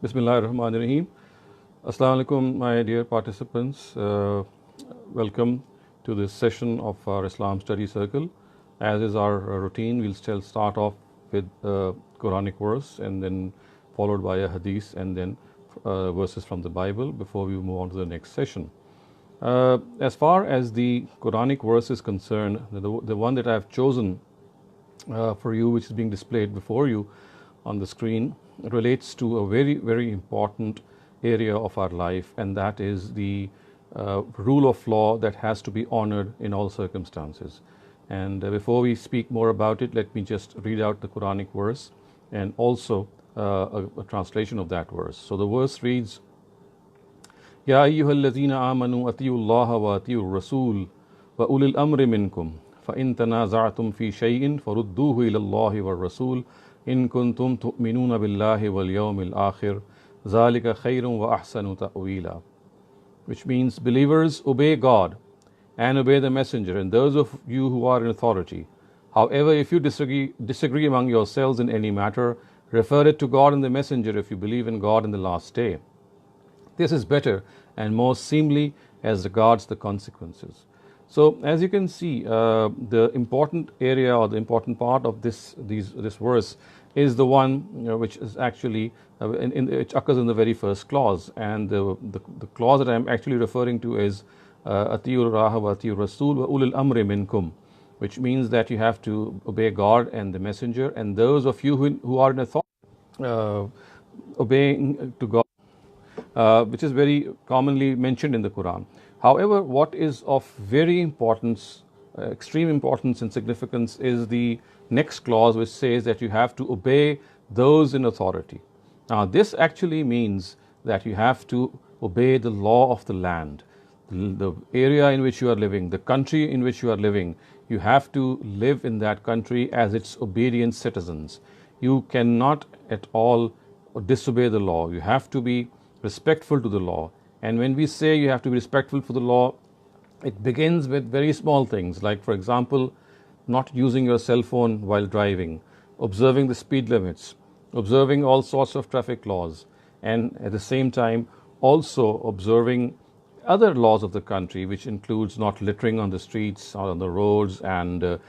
Bismillahirrahmanirrahim. Assalamu alaikum, my dear participants. Welcome to this session of our Islam Study Circle. As is our routine, we'll still start off with a Quranic verse and then followed by a hadith and then verses from the Bible before we move on to the next session. As far as the Quranic verse is concerned, the one that I've chosen for you, which is being displayed before you on the screen, relates to a very, very important area of our life, and that is the rule of law that has to be honored in all circumstances. And before we speak more about it, let me just read out the Quranic verse and also a translation of that verse. So the verse reads, Ya ayyuhallazina amanu atiyullaha wa atiyur rasul wa ulil amri minkum fa in tanaza'tum fi shay'in farudduhu ila Allahi war rasul in kuntum tu'minuna billahi wal yawmil akhir zalika khayrun wa ahsanu ta'wila. Which means, believers, obey God and obey the messenger and those of you who are in authority. However, if you disagree among yourselves in any matter, refer it to God and the messenger if you believe in God and the last day. This is better and more seemly as regards the consequences. So, as you can see, the important area or the important part of this verse is the one which is actually which occurs in the very first clause, and the clause that I am actually referring to is Atiyur Raha wa Atiyur Rasul wa Ulil Amri Minkum, which means that you have to obey God and the messenger, and those of you who are in authority, obeying to God, which is very commonly mentioned in the Quran. However, what is of very importance, extreme importance and significance, is the next clause, which says that you have to obey those in authority. Now, this actually means that you have to obey the law of the land, the area in which you are living, the country in which you are living. You have to live in that country as its obedient citizens. You cannot at all disobey the law. You have to be respectful to the law. And when we say you have to be respectful for the law, it begins with very small things, like, for example, not using your cell phone while driving, observing the speed limits, observing all sorts of traffic laws, and at the same time also observing other laws of the country, which includes not littering on the streets or on the roads, and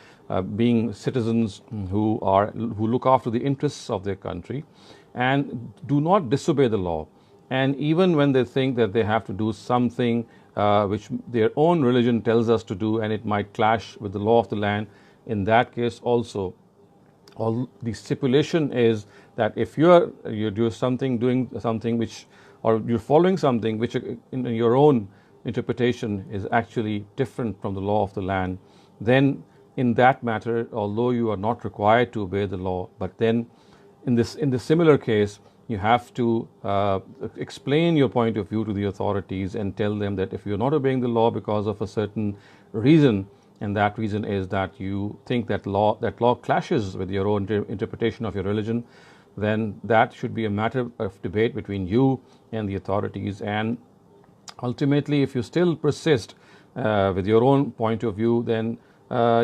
being citizens who look after the interests of their country and do not disobey the law. And even when they think that they have to do something which their own religion tells us to do, and it might clash with the law of the land, in that case also, the stipulation is that if you're doing something which, or you're following something which in your own interpretation is actually different from the law of the land, then in that matter, although you are not required to obey the law, but then in this similar case, you have to explain your point of view to the authorities and tell them that if you're not obeying the law because of a certain reason, and that reason is that you think that law clashes with your own interpretation of your religion, then that should be a matter of debate between you and the authorities. And ultimately, if you still persist with your own point of view, then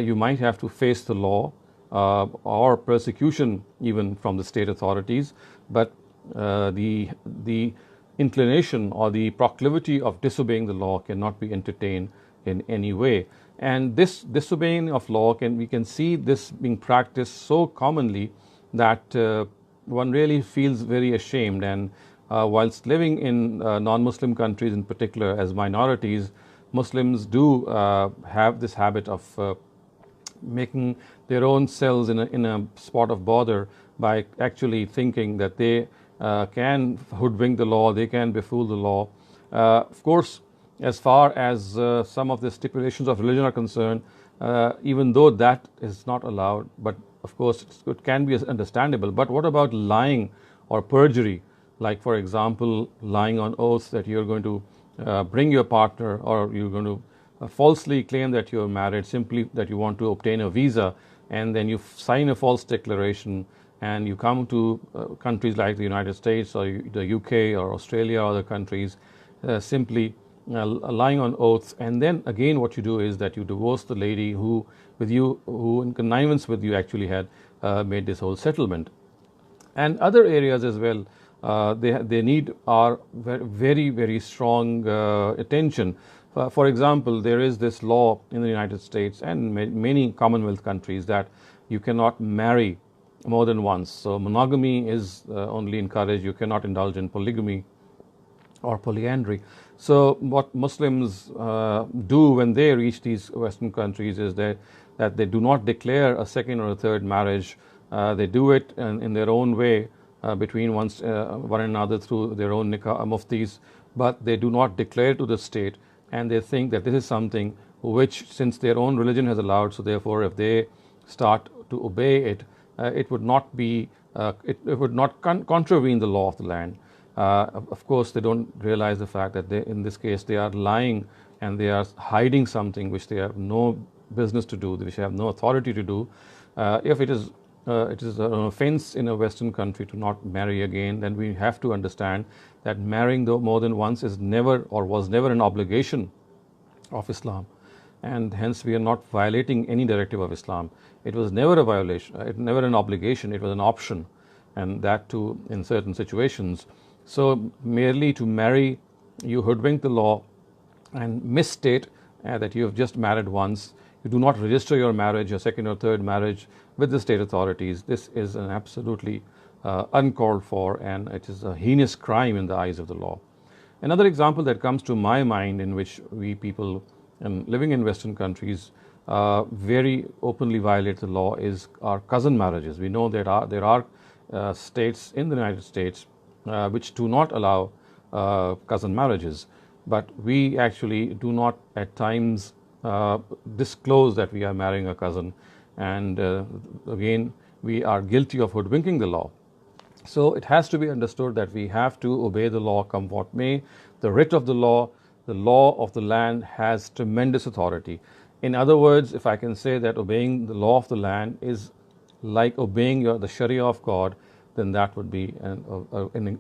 you might have to face the law or persecution even from the state authorities. But the inclination or the proclivity of disobeying the law cannot be entertained in any way. And this disobeying of law, we can see this being practiced so commonly that one really feels very ashamed. And whilst living in non-Muslim countries in particular as minorities, Muslims do have this habit of making their own selves in a spot of bother by actually thinking that they can hoodwink the law, they can befool the law. Of course, as far as some of the stipulations of religion are concerned, even though that is not allowed, but of course it can be understandable. But what about lying or perjury? Like, for example, lying on oath that you're going to bring your partner, or you're going to falsely claim that you're married simply that you want to obtain a visa, and then you sign a false declaration and you come to countries like the United States or the UK or Australia or other countries, simply lying on oath, and then again what you do is that you divorce the lady who in connivance with you actually had made this whole settlement. And other areas as well, they need our very, very strong attention. For example, there is this law in the United States and many Commonwealth countries that you cannot marry more than once. So monogamy is only encouraged. You cannot indulge in polygamy or polyandry. So what Muslims do when they reach these Western countries is that they do not declare a second or a third marriage. They do it in their own way between one another through their own nikah muftis, but they do not declare to the state, and they think that this is something which, since their own religion has allowed, so therefore if they start to obey it, it would not be it would not contravene the law of the land. Of course, they don't realize the fact that in this case they are lying and they are hiding something which they have no business to do, which they have no authority to do. If it is an offense in a Western country to not marry again, then we have to understand that marrying more than once is never or was never an obligation of Islam, and hence we are not violating any directive of Islam. It was never a violation, never an obligation, it was an option, and that too in certain situations. So merely to marry, you hoodwink the law and misstate that you have just married once. You do not register your marriage, your second or third marriage, with the state authorities. This is an absolutely uncalled for, and it is a heinous crime in the eyes of the law. Another example that comes to my mind in which we people living in Western countries very openly violate the law is our cousin marriages. We know that there are states in the United States which do not allow cousin marriages, but we actually do not at times disclose that we are marrying a cousin, and again we are guilty of hoodwinking the law. So it has to be understood that we have to obey the law come what may. The writ of the law of the land has tremendous authority. In other words, if I can say that obeying the law of the land is like obeying the Sharia of God, then that would be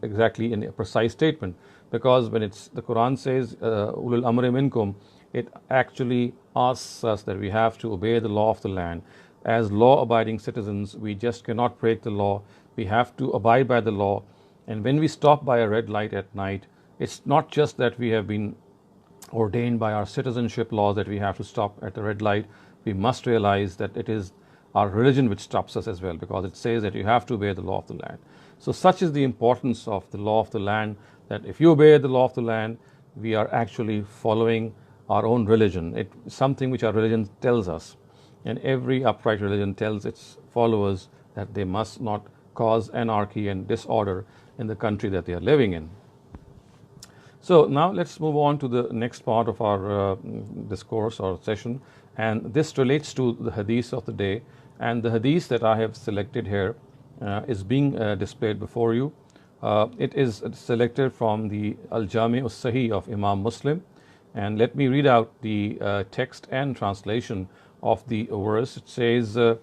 exactly a precise statement. Because when the Quran says ulul amri minkum, it actually asks us that we have to obey the law of the land. As law-abiding citizens, we just cannot break the law. We have to abide by the law. And when we stop by a red light at night, it's not just that we have been ordained by our citizenship laws that we have to stop at the red light. We must realize that it is our religion which stops us as well, because it says that you have to obey the law of the land. So such is the importance of the law of the land, that if you obey the law of the land, we are actually following our own religion. It's something which our religion tells us, and every upright religion tells its followers that they must not cause anarchy and disorder in the country that they are living in. So now let's move on to the next part of our discourse or session, and this relates to the hadith of the day. And the hadith that I have selected here is being displayed before you. It is selected from the Al-Jami' As-Sahih of Imam Muslim, and let me read out the text and translation of the verse. It says, An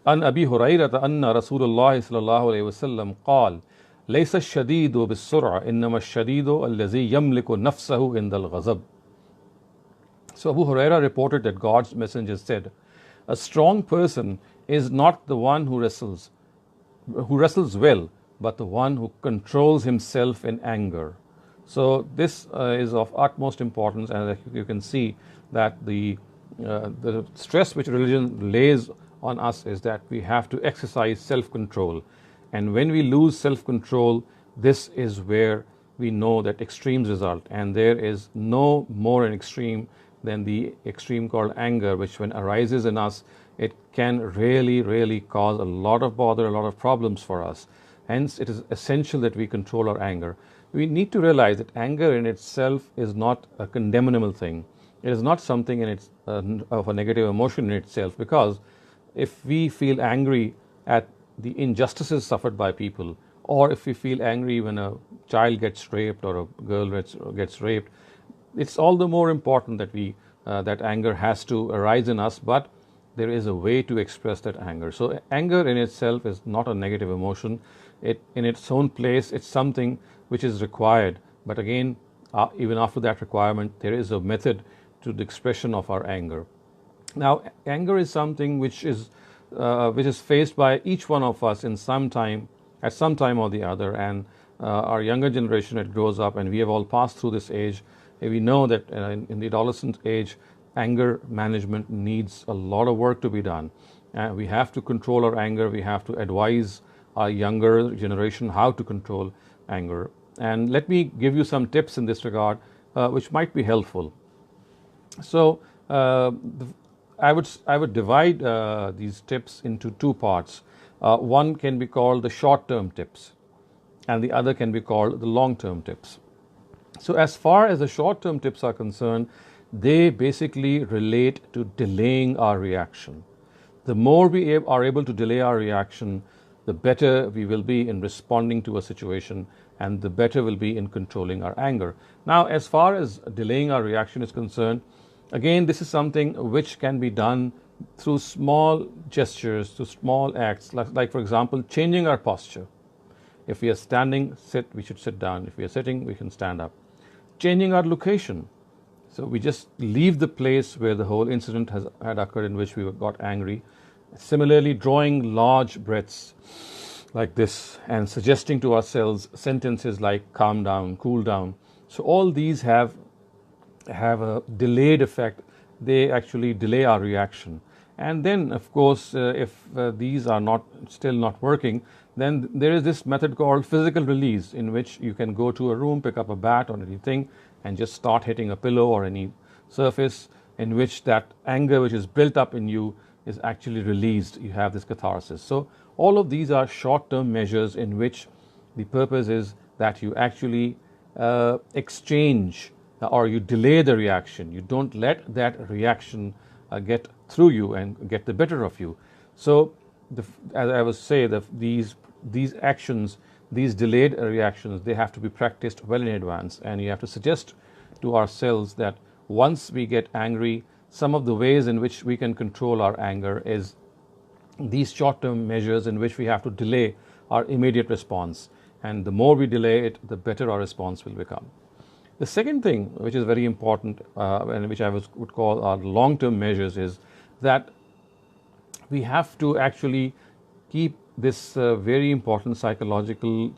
Abi Hurayrata anna Rasulullah sallallahu alayhi wasallam qal, ليس الشديد بالسرعة إنما الشديد الذي يملك نفسه عند الغضب. So Abu Huraira reported that God's messenger said, a strong person is not the one who wrestles well, but the one who controls himself in anger. So this is of utmost importance, and you can see that the stress which religion lays on us is that we have to exercise self-control. And when we lose self-control, this is where we know that extremes result. And there is no more an extreme than the extreme called anger, which when arises in us, it can really cause a lot of bother, a lot of problems for us. Hence, it is essential that we control our anger. We need to realize that anger in itself is not a condemnable thing. It is not something of a negative emotion in itself, because if we feel angry at the injustices suffered by people, or if we feel angry when a child gets raped or a girl gets raped, it's all the more important that that anger has to arise in us, but there is a way to express that anger. So anger in itself is not a negative emotion. In its own place, it's something which is required, but again, even after that requirement, there is a method to the expression of our anger. Now, anger is something which is faced by each one of us at some time or the other, and our younger generation that grows up, and we have all passed through this age, we know that in the adolescent age, anger management needs a lot of work to be done. We have to control our anger. We have to advise our younger generation how to control anger. And let me give you some tips in this regard, which might be helpful. So, I would divide these tips into two parts. One can be called the short-term tips, and the other can be called the long-term tips. So, as far as the short-term tips are concerned, they basically relate to delaying our reaction. The more we are able to delay our reaction, the better we will be in responding to a situation, and the better we'll be in controlling our anger. Now, as far as delaying our reaction is concerned, again, this is something which can be done through small gestures, through small acts, like for example, changing our posture. If we are standing, we should sit down. If we are sitting, we can stand up. Changing our location. So we just leave the place where the whole incident had occurred in which we got angry. Similarly, drawing large breaths like this and suggesting to ourselves sentences like calm down, cool down. So all these have a delayed effect. They actually delay our reaction. And then, of course, if these are still not working, then there is this method called physical release, in which you can go to a room, pick up a bat or anything, and just start hitting a pillow or any surface, in which that anger which is built up in you is actually released. You have this catharsis. So all of these are short-term measures in which the purpose is that you actually exchange or you delay the reaction. You don't let that reaction get through you and get the better of you. So, as I was saying, these actions, these delayed reactions, they have to be practiced well in advance, and you have to suggest to ourselves that once we get angry, some of the ways in which we can control our anger is these short-term measures in which we have to delay our immediate response, and the more we delay it, the better our response will become. The second thing, which is very important, and which I would call our long-term measures, is that we have to actually keep this very important psychological,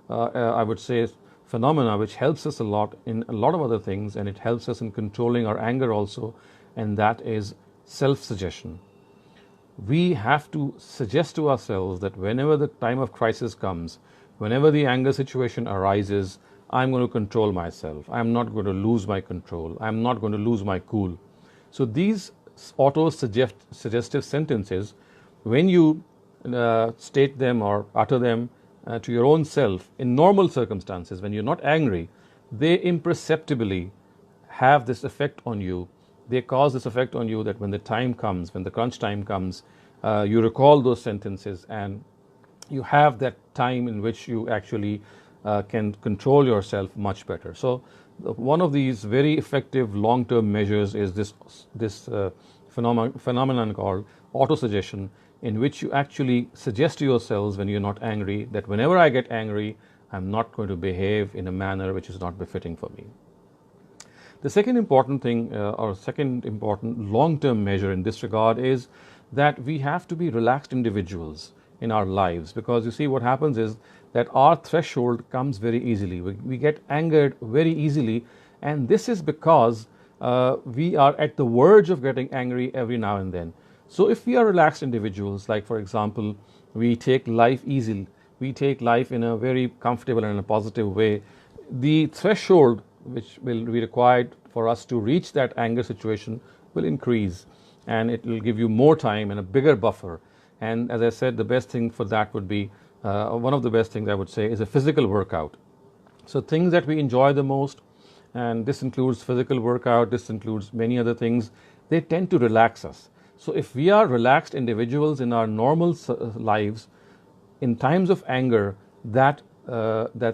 I would say, phenomena, which helps us a lot in a lot of other things, and it helps us in controlling our anger also, and that is self-suggestion. We have to suggest to ourselves that whenever the time of crisis comes, whenever the anger situation arises, I'm going to control myself. I'm not going to lose my control. I'm not going to lose my cool. So these auto-suggestive sentences, when you state them or utter them to your own self in normal circumstances, when you're not angry, they imperceptibly have this effect on you. They cause this effect on you that when the time comes, when the crunch time comes, you recall those sentences, and you have that time in which you actually can control yourself much better. So one of these very effective long-term measures is this phenomenon called autosuggestion, in which you actually suggest to yourselves when you're not angry that whenever I get angry, I'm not going to behave in a manner which is not befitting for me. The second important thing, or second important long-term measure in this regard, is that we have to be relaxed individuals in our lives, because you see what happens is that our threshold comes very easily. We get angered very easily, and this is because we are at the verge of getting angry every now and then. So if we are relaxed individuals, like for example, we take life easy, we take life in a very comfortable and a positive way, the threshold which will be required for us to reach that anger situation will increase, and it will give you more time and a bigger buffer. And as I said, the best thing for that would be, one of the best things I would say, is a physical workout. So things that we enjoy the most, and this includes physical workout, this includes many other things, they tend to relax us. So if we are relaxed individuals in our normal lives, in times of anger, that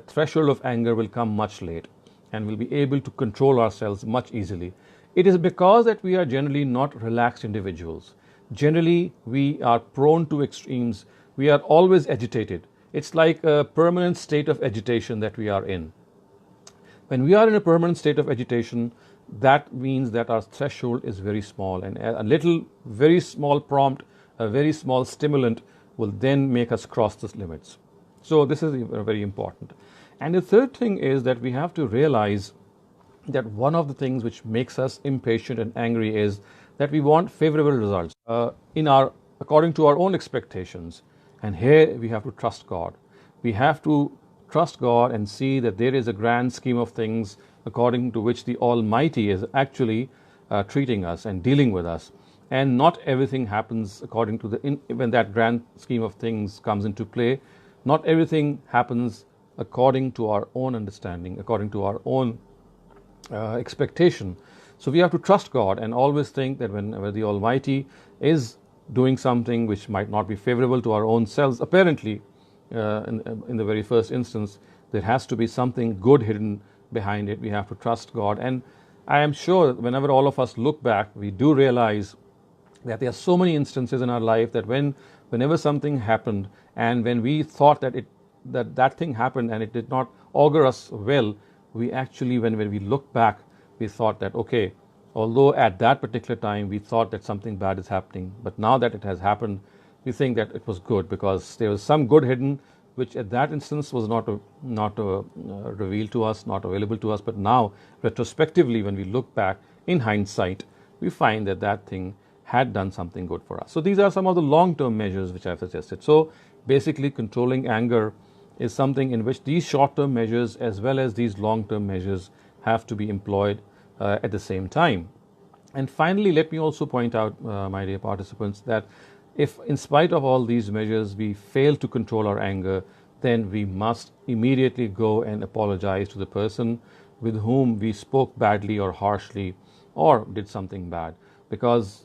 threshold of anger will come much late, and we'll be able to control ourselves much easily. It is because that we are generally not relaxed individuals. Generally, we are prone to extremes. We are always agitated. It's like a permanent state of agitation that we are in. When we are in a permanent state of agitation, that means that our threshold is very small, and a little, very small prompt, a very small stimulant will then make us cross those limits. So this is very important. And the third thing is that we have to realize that one of the things which makes us impatient and angry is that we want favorable results according to our own expectations. And here we have to trust God. We have to trust God and see that there is a grand scheme of things according to which the Almighty is actually treating us and dealing with us. And not everything happens according to when that grand scheme of things comes into play. Not everything happens according to our own understanding, according to our own expectation. So we have to trust God and always think that whenever the Almighty is doing something which might not be favorable to our own selves, apparently, in the very first instance, there has to be something good hidden behind it. We have to trust God. And I am sure that whenever all of us look back, we do realize that there are so many instances in our life that whenever something happened and when we thought that thing happened and it did not augur us well, we actually, when we look back, we thought that, okay, although at that particular time we thought that something bad is happening, but now that it has happened, we think that it was good because there was some good hidden, which at that instance was not revealed to us, not available to us. But now, retrospectively, when we look back in hindsight, we find that that thing had done something good for us. So these are some of the long-term measures which I've suggested. So basically, controlling anger is something in which these short-term measures as well as these long-term measures have to be employed at the same time. And finally, let me also point out, my dear participants, that if in spite of all these measures we fail to control our anger, then we must immediately go and apologize to the person with whom we spoke badly or harshly or did something bad. Because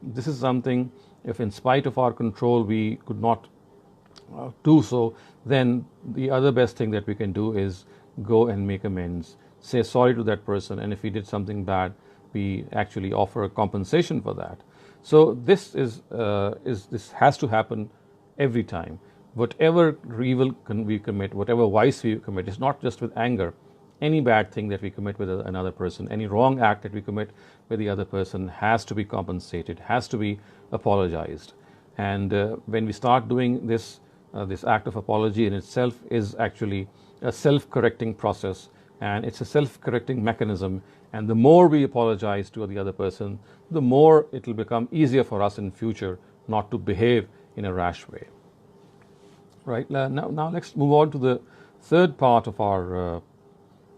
this is something, if in spite of our control we could not do so, then the other best thing that we can do is go and make amends, say sorry to that person, and if we did something bad, we actually offer a compensation for that. So this this has to happen every time. Whatever evil we commit, whatever vice we commit, it's not just with anger. Any bad thing that we commit with another person, any wrong act that we commit with the other person has to be compensated, has to be apologized. And when we start doing this, this act of apology in itself is actually a self-correcting process, and it's a self-correcting mechanism. And the more we apologize to the other person, the more it will become easier for us in future not to behave in a rash way. Right, now let's move on to the third part of our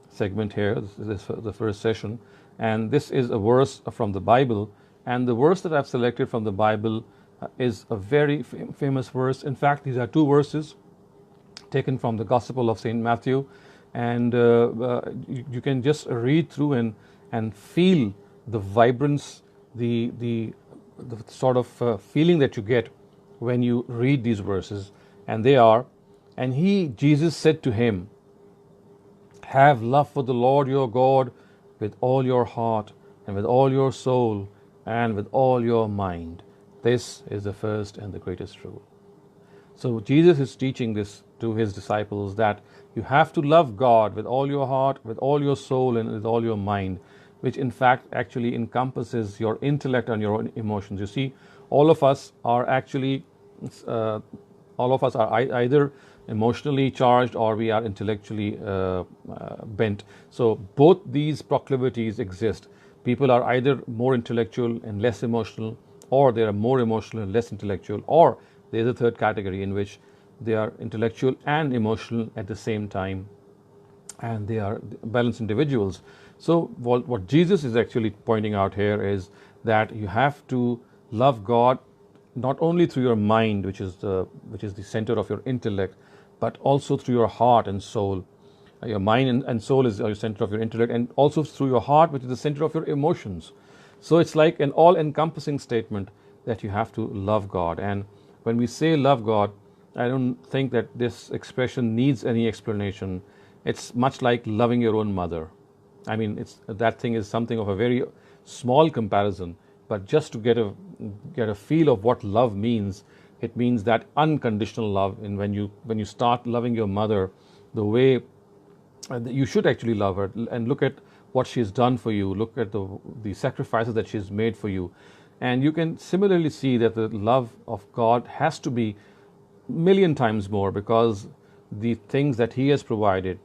segment here. This is the first session, and this is a verse from the Bible. And the verse that I've selected from the Bible is a very famous verse. In fact, these are two verses taken from the Gospel of St. Matthew, and you can just read through and feel the vibrance, the sort of feeling that you get when you read these verses. And they are, and Jesus said to him, "Have love for the Lord your God with all your heart and with all your soul and with all your mind. This is the first and the greatest rule." So Jesus is teaching this to his disciples, that you have to love God with all your heart, with all your soul, and with all your mind, which in fact actually encompasses your intellect and your emotions. You see, all of us are actually either emotionally charged or we are intellectually bent. So both these proclivities exist. People are either more intellectual and less emotional, or they are more emotional and less intellectual, or there's a third category in which they are intellectual and emotional at the same time, and they are balanced individuals. So what Jesus is actually pointing out here is that you have to love God not only through your mind, which is the center of your intellect, but also through your heart and soul. Your mind and soul is your center of your intellect, and also through your heart, which is the center of your emotions. So it's like an all-encompassing statement that you have to love God. And when we say love God, I don't think that this expression needs any explanation. It's much like loving your own mother. I mean, that thing is something of a very small comparison, but just to get a feel of what love means, it means that unconditional love. And when you start loving your mother the way you should actually love her, and look at what she's done for you, look at the sacrifices that she's made for you, and you can similarly see that the love of God has to be million times more, because the things that he has provided,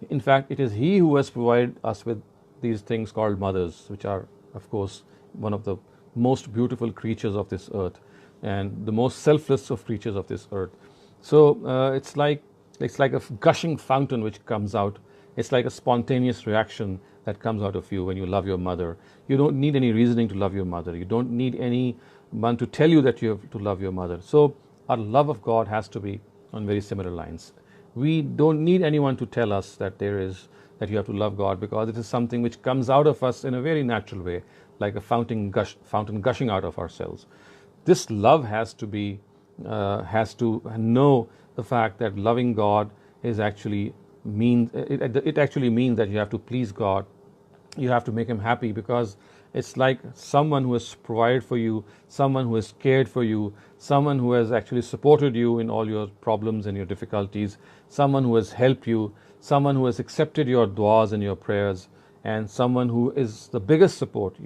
In fact, it is He who has provided us with these things called mothers, which are, of course, one of the most beautiful creatures of this earth and the most selfless of creatures of this earth. So it's like a gushing fountain which comes out. It's like a spontaneous reaction that comes out of you when you love your mother. You don't need any reasoning to love your mother. You don't need anyone to tell you that you have to love your mother. So our love of God has to be on very similar lines. We don't need anyone to tell us that you have to love God, because it is something which comes out of us in a very natural way, like a fountain gushing out of ourselves. This love has to know the fact that loving God is actually it actually means that you have to please God. You have to make Him happy, because it's like someone who has provided for you, someone who has cared for you, someone who has actually supported you in all your problems and your difficulties, someone who has helped you, someone who has accepted your du'as and your prayers, and someone who is the biggest support.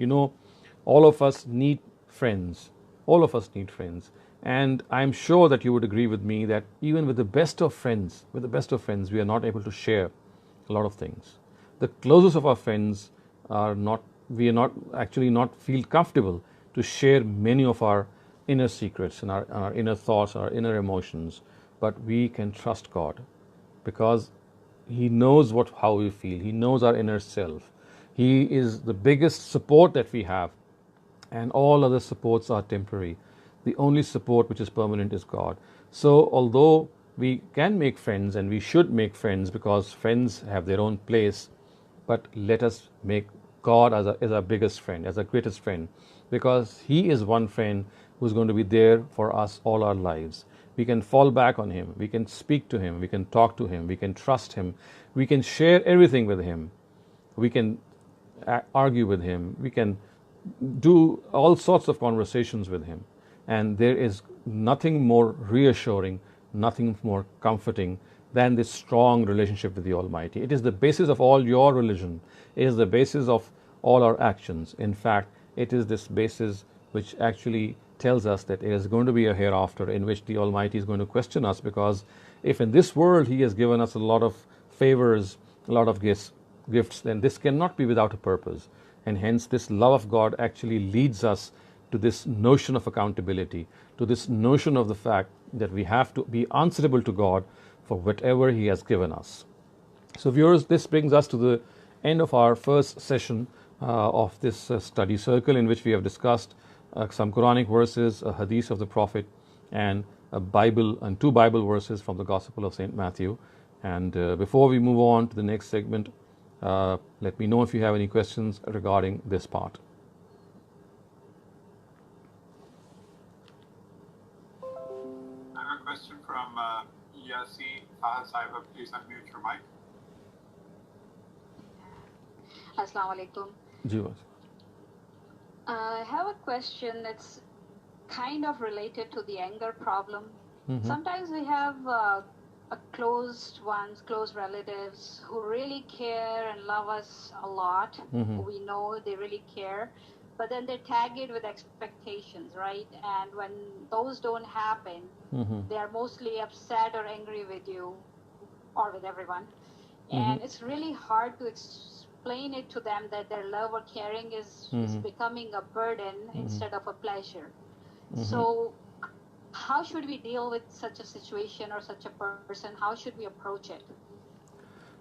All of us need friends. All of us need friends. And I'm sure that you would agree with me that even with the best of friends, we are not able to share a lot of things. The closest of our friends we are not feel comfortable to share many of our inner secrets and our inner thoughts, our inner emotions. But we can trust God, because He knows how we feel. He knows our inner self. He is the biggest support that we have, and all other supports are temporary. The only support which is permanent is God. So although we can make friends, and we should make friends, because friends have their own place, but let us make God as our biggest friend, as our greatest friend, because He is one friend who's going to be there for us all our lives. We can fall back on Him. We can speak to Him. We can talk to Him. We can trust Him. We can share everything with Him. We can argue with Him. We can do all sorts of conversations with Him. And there is nothing more reassuring, nothing more comforting than this strong relationship with the Almighty. It is the basis of all your religion. It is the basis of all our actions. In fact, it is this basis which actually tells us that there is going to be a hereafter in which the Almighty is going to question us, because if in this world He has given us a lot of favors, a lot of gifts, then this cannot be without a purpose. And hence this love of God actually leads us to this notion of accountability, to this notion of the fact that we have to be answerable to God for whatever He has given us. So viewers, this brings us to the end of our first session of this study circle, in which we have discussed some Quranic verses, a hadith of the Prophet, and a Bible and two Bible verses from the Gospel of St. Matthew. And before we move on to the next segment, let me know if you have any questions regarding this part. I have a question from Yasi Saiba. Please unmute your mic. Assalamu alaikum. I have a question that's kind of related to the anger problem. Sometimes we have close ones, close relatives who really care and love us a lot. We know they really care, but then they tag it with expectations, right? And when those don't happen, they are mostly upset or angry with you or with everyone. And it's really hard to explain it to them that their love or caring is becoming a burden instead of a pleasure. So how should we deal with such a situation or such a person? How should we approach it?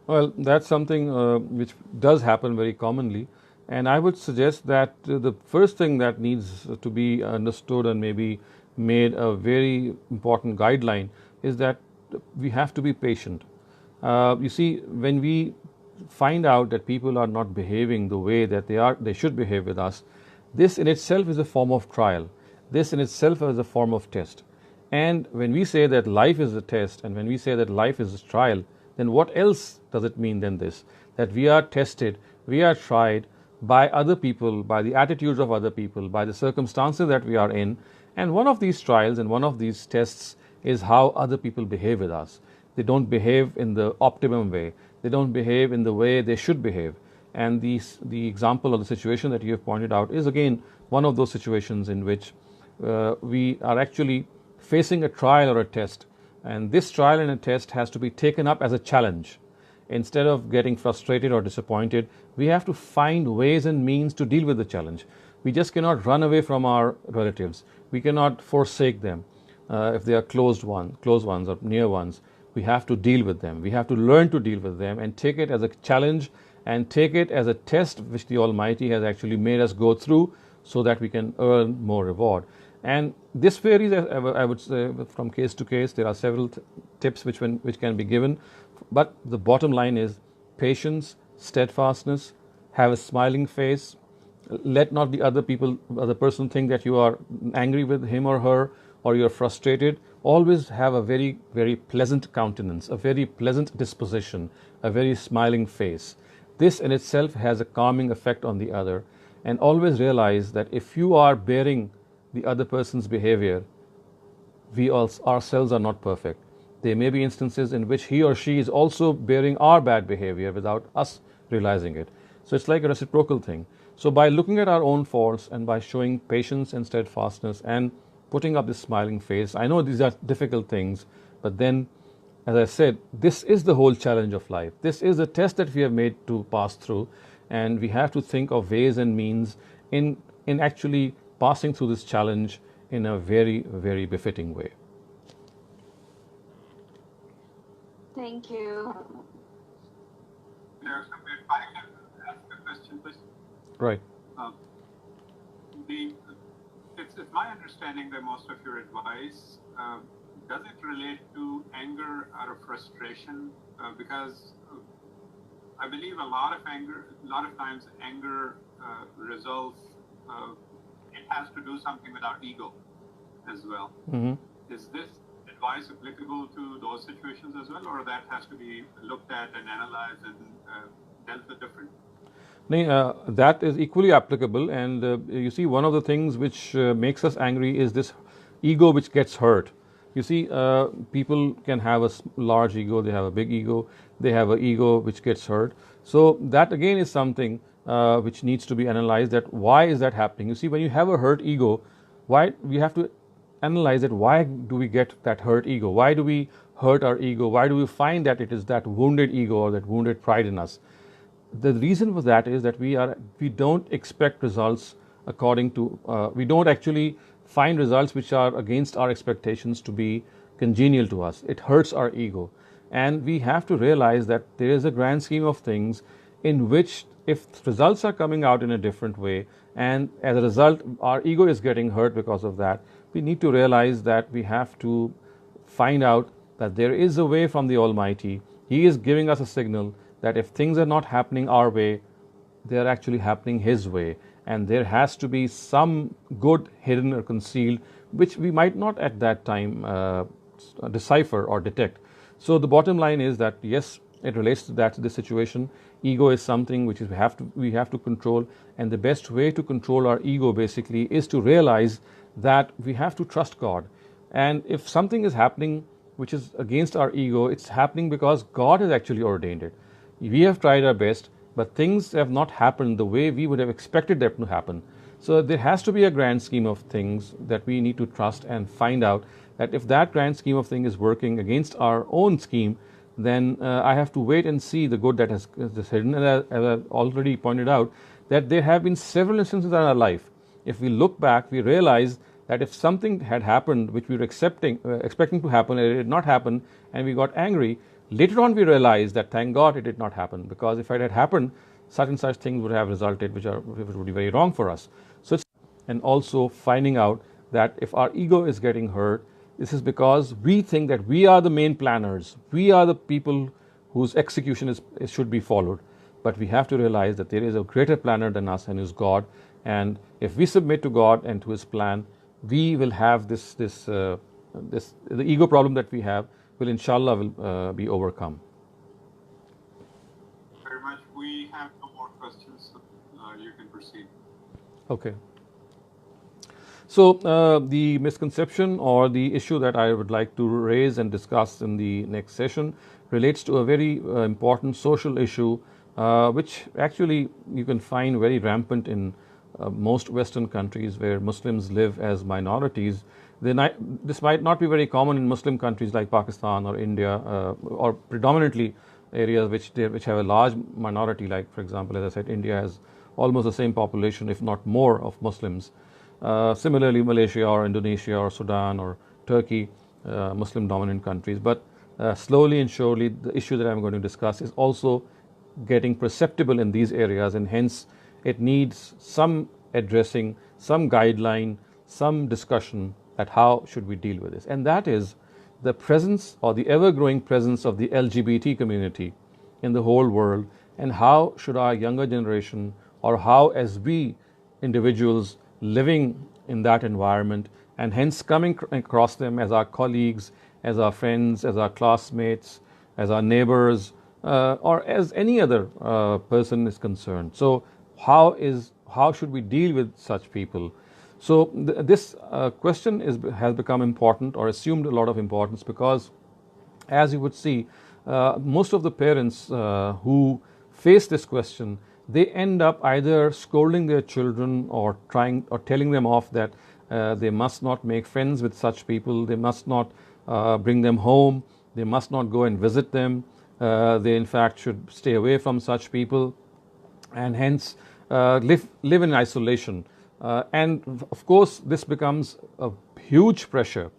Well, that's something which does happen very commonly. And I would suggest that the first thing that needs to be understood and maybe made a very important guideline is that we have to be patient. You see, when we find out that people are not behaving the way that they should behave with us, this in itself is a form of trial. This in itself is a form of test. And when we say that life is a test, and when we say that life is a trial, then what else does it mean than this? That we are tested, we are tried by other people, by the attitudes of other people, by the circumstances that we are in. And one of these trials and one of these tests is how other people behave with us. They don't behave in the optimum way. They don't behave in the way they should behave. And the example of the situation that you have pointed out is again one of those situations in which we are actually facing a trial or a test. And this trial and a test has to be taken up as a challenge. instead of getting frustrated or disappointed, we have to find ways and means to deal with the challenge. We just cannot run away from our relatives. We cannot forsake them if they are close ones or near ones. We have to deal with them. We have to learn to deal with them and take it as a challenge and take it as a test which the Almighty has actually made us go through so that we can earn more reward. And this varies, I would say, from case to case. There are several tips which can be given, but the bottom line is patience, steadfastness, have a smiling face. Let not the other person think that you are angry with him or her or you're frustrated. Always have a very, very pleasant countenance, a very pleasant disposition, a very smiling face. This in itself has a calming effect on the other. And always realize that if you are bearing the other person's behavior, we ourselves are not perfect. There may be instances in which he or she is also bearing our bad behavior without us realizing it. So it's like a reciprocal thing. So by looking at our own faults and by showing patience and steadfastness and putting up this smiling face, I know these are difficult things, but then, as I said, this is the whole challenge of life. This is the test that we have made to pass through, and we have to think of ways and means in actually passing through this challenge in a very, very befitting way. Thank you. If I can ask a question, please. Right. It's my understanding that most of your advice, does it relate to anger out of frustration? Because I believe a lot of times anger results, it has to do something with our ego as well. Mm-hmm. Is this advice applicable to those situations as well, or that has to be looked at and analyzed and dealt with differently? That is equally applicable, and you see, one of the things which makes us angry is this ego which gets hurt. You see, people can have a large ego, they have a big ego, they have an ego which gets hurt. So that again is something which needs to be analyzed, that why is that happening? You see, when you have a hurt ego, why we have to analyze it. Why do we get that hurt ego? Why do we hurt our ego? Why do we find that it is that wounded ego or that wounded pride in us? The reason for that is that we don't expect results according to, we don't actually find results which are against our expectations to be congenial to us. It hurts our ego. And we have to realize that there is a grand scheme of things in which if results are coming out in a different way, and as a result our ego is getting hurt because of that, we need to realize that we have to find out that there is a way from the Almighty. He is giving us a signal that if things are not happening our way, they are actually happening His way. And there has to be some good hidden or concealed, which we might not at that time decipher or detect. So the bottom line is that yes, it relates to this situation. Ego is something which we have to control, and the best way to control our ego basically is to realize that we have to trust God. And if something is happening which is against our ego, it's happening because God has actually ordained it. We have tried our best, but things have not happened the way we would have expected them to happen. So there has to be a grand scheme of things that we need to trust and find out that if that grand scheme of things is working against our own scheme, then I have to wait and see the good that is hidden. And as I already pointed out, that there have been several instances in our life. If we look back, we realize that if something had happened which we were expecting to happen, and it did not happen, and we got angry, later on we realized that thank God it did not happen, because if it had happened, such and such things would have resulted which would be very wrong for us. So and also finding out that if our ego is getting hurt, this is because we think that we are the main planners, we are the people whose execution should be followed. But we have to realize that there is a greater planner than us, and is God. And if we submit to God and to His plan, we will have the ego problem that we have will inshallah be overcome. Very much. We have no more questions. So, you can proceed. Okay. So the misconception or the issue that I would like to raise and discuss in the next session relates to a very important social issue, which actually you can find very rampant in most Western countries where Muslims live as minorities. This might not be very common in Muslim countries like Pakistan or India, or predominantly areas which have a large minority, like for example, as I said, India has almost the same population, if not more, of Muslims. Similarly, Malaysia or Indonesia or Sudan or Turkey, Muslim dominant countries. But slowly and surely, the issue that I'm going to discuss is also getting perceptible in these areas, and hence it needs some addressing, some guideline, some discussion at how should we deal with this. And that is the presence or the ever-growing presence of the LGBT community in the whole world, and how should our younger generation, or how as we individuals living in that environment and hence coming across them as our colleagues, as our friends, as our classmates, as our neighbors, or as any other person is concerned. So how should we deal with such people? So this question has become important, or assumed a lot of importance, because as you would see, most of the parents who face this question, they end up either scolding their children or telling them off that they must not make friends with such people, they must not bring them home, they must not go and visit them, they in fact should stay away from such people, and hence live in isolation. And of course, this becomes a huge pressure,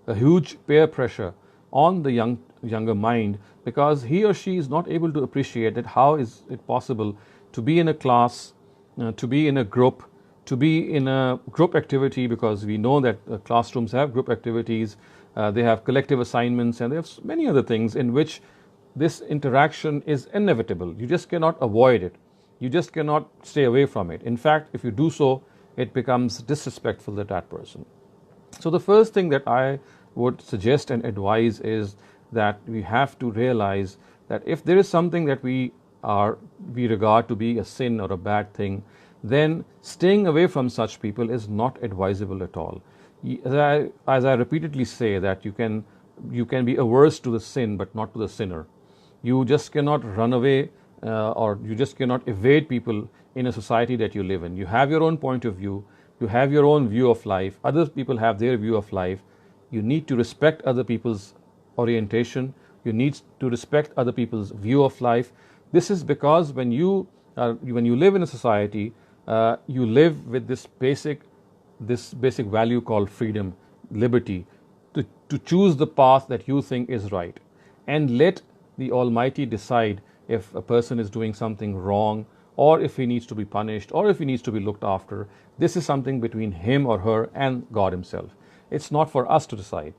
a huge peer pressure on the younger mind, because he or she is not able to appreciate that how is it possible to be in a class, to be in a group, to be in a group activity, because we know that classrooms have group activities, they have collective assignments, and they have many other things in which this interaction is inevitable. You just cannot avoid it. You just cannot stay away from it. In fact, if you do so, it becomes disrespectful to that person. So the first thing that I would suggest and advise is that we have to realize that if there is something that we regard to be a sin or a bad thing, then staying away from such people is not advisable at all. As I repeatedly say, that you can be averse to the sin but not to the sinner. You just cannot run away or you just cannot evade people in a society that you live in. You have your own point of view, you have your own view of life, other people have their view of life. You need to respect other people's orientation, you need to respect other people's view of life. This is because when you live in a society, you live with this basic value called freedom, liberty, to choose the path that you think is right, and let the Almighty decide if a person is doing something wrong, or if he needs to be punished, or if he needs to be looked after. This is something between him or her and God himself. It's not for us to decide.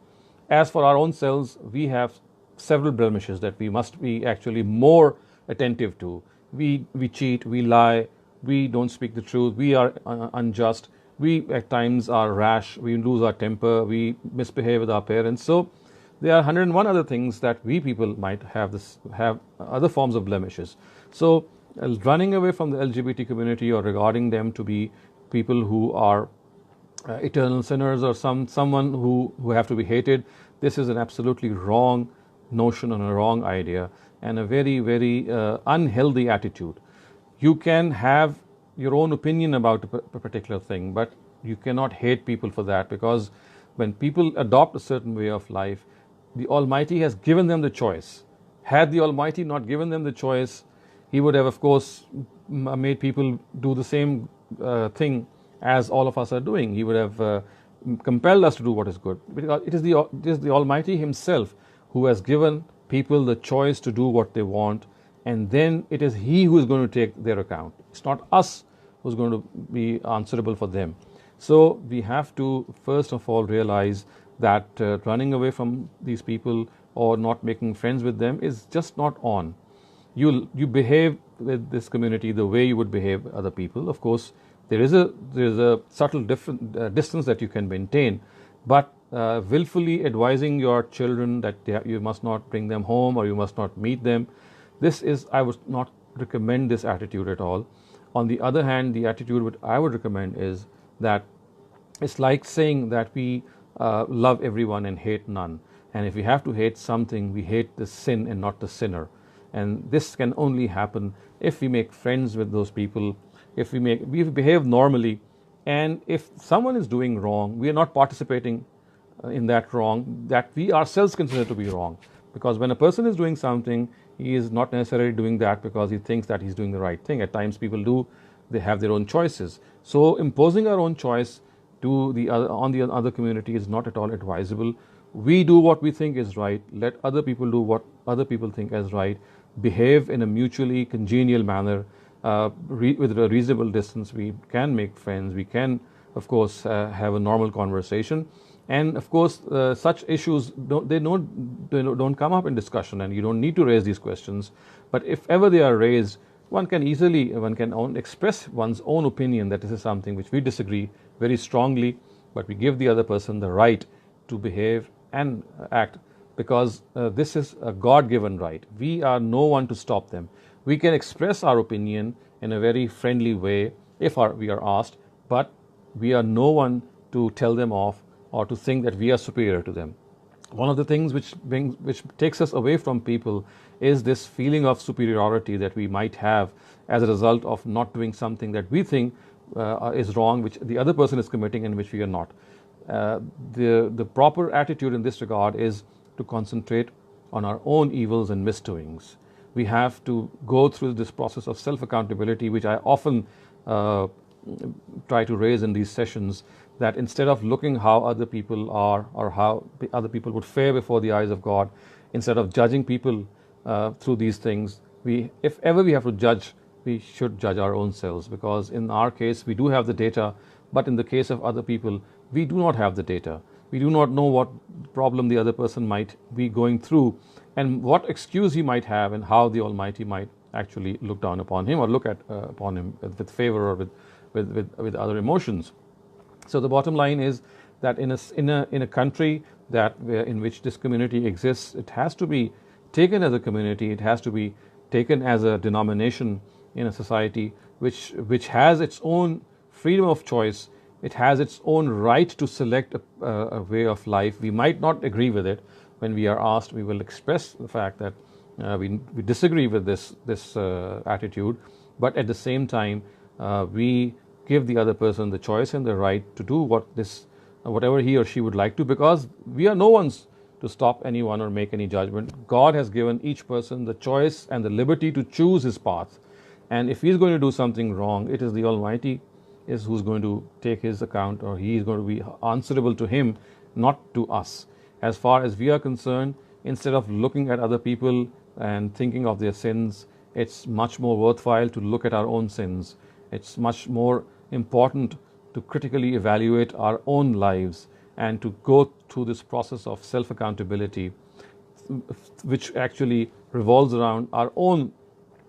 As for our own selves, we have several blemishes that we must be actually more attentive to. We cheat, we lie, we don't speak the truth, we are unjust, we at times are rash, we lose our temper, we misbehave with our parents. So there are 101 other things that we people might have other forms of blemishes. So running away from the LGBT community or regarding them to be people who are eternal sinners or someone who have to be hated, this is an absolutely wrong notion and a wrong idea, and a very, very unhealthy attitude. You can have your own opinion about a particular thing, but you cannot hate people for that, because when people adopt a certain way of life, the Almighty has given them the choice. Had the Almighty not given them the choice, He would have, of course, made people do the same thing as all of us are doing. He would have compelled us to do what is good. Because it is the Almighty Himself who has given people the choice to do what they want, and then it is He who is going to take their account. It's not us who's going to be answerable for them. So we have to first of all realize that running away from these people or not making friends with them is just not on. You behave with this community the way you would behave with other people. Of course, there is a subtle distance that you can maintain, but willfully advising your children that you must not bring them home or you must not meet them, I would not recommend this attitude at all. On the other hand, the attitude I would recommend is that it's like saying that we love everyone and hate none. And if we have to hate something, we hate the sin and not the sinner. And this can only happen if we make friends with those people, if we behave normally, and if someone is doing wrong, we are not participating in that wrong that we ourselves consider to be wrong. Because when a person is doing something, he is not necessarily doing that because he thinks that he's doing the right thing. At times people do, they have their own choices. So imposing our own choice to the other community is not at all advisable. We do what we think is right, let other people do what other people think is right, behave in a mutually congenial manner, with a reasonable distance. We can make friends, we can of course have a normal conversation, and of course such issues don't come up in discussion, and you don't need to raise these questions. But if ever they are raised, one can express one's own opinion that this is something which we disagree very strongly, but we give the other person the right to behave and act, because this is a God-given right. We are no one to stop them. We can express our opinion in a very friendly way if we are asked, but we are no one to tell them off or to think that we are superior to them. One of the things which takes us away from people is this feeling of superiority that we might have as a result of not doing something that we think is wrong, which the other person is committing and which we are not. The proper attitude in this regard is to concentrate on our own evils and misdoings. We have to go through this process of self-accountability, which I often try to raise in these sessions, that instead of looking how other people are or how other people would fare before the eyes of God, instead of judging people through these things, if ever we have to judge, we should judge our own selves, because in our case we do have the data, but in the case of other people we do not have the data. We do not know what problem the other person might be going through and what excuse he might have, and how the Almighty might actually look down upon him or look at upon him with favor or with other emotions. So the bottom line is that in a country in which this community exists, it has to be taken as a community. It has to be taken as a denomination in a society which has its own freedom of choice. It has its own right to select a way of life. We might not agree with it. When we are asked, we will express the fact that we disagree with this attitude, but at the same time we give the other person the choice and the right to do whatever he or she would like to, because we are no ones to stop anyone or make any judgment. God has given each person the choice and the liberty to choose his path, and if he is going to do something wrong, it is the Almighty who's going to take his account, or he is going to be answerable to him, not to us. As far as we are concerned, instead of looking at other people and thinking of their sins, it's much more worthwhile to look at our own sins. It's much more important to critically evaluate our own lives and to go through this process of self-accountability, which actually revolves around our own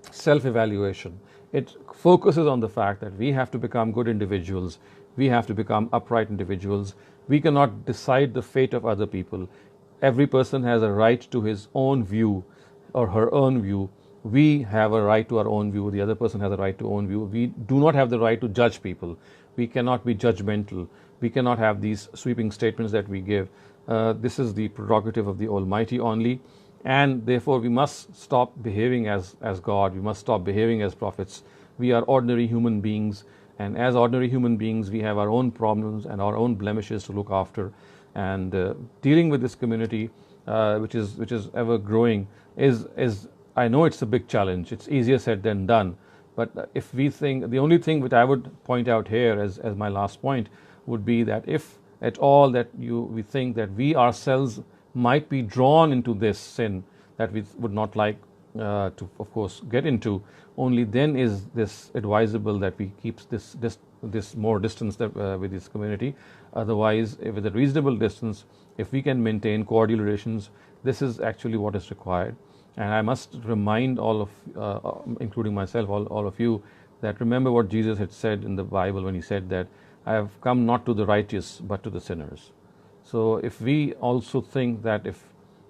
self-evaluation. It focuses on the fact that we have to become good individuals, we have to become upright individuals. We cannot decide the fate of other people. Every person has a right to his own view or her own view. We have a right to our own view, the other person has a right to own view. We do not have the right to judge people. We cannot be judgmental. We cannot have these sweeping statements that we give. This is the prerogative of the Almighty only, and therefore we must stop behaving as God. We must stop behaving as prophets. We are ordinary human beings, and as ordinary human beings we have our own problems and our own blemishes to look after, and dealing with this community which is ever growing is I know it's a big challenge. It's easier said than done, but if we think, the only thing which I would point out here as my last point would be that if at all that we think that we ourselves might be drawn into this sin that we would not like to of course get into, only then is this advisable that we keep this more distance with this community. Otherwise, with a reasonable distance, if we can maintain cordial relations, this is actually what is required. And I must remind all of, including myself, all of you, that remember what Jesus had said in the Bible when he said that I have come not to the righteous but to the sinners. So if we also think that if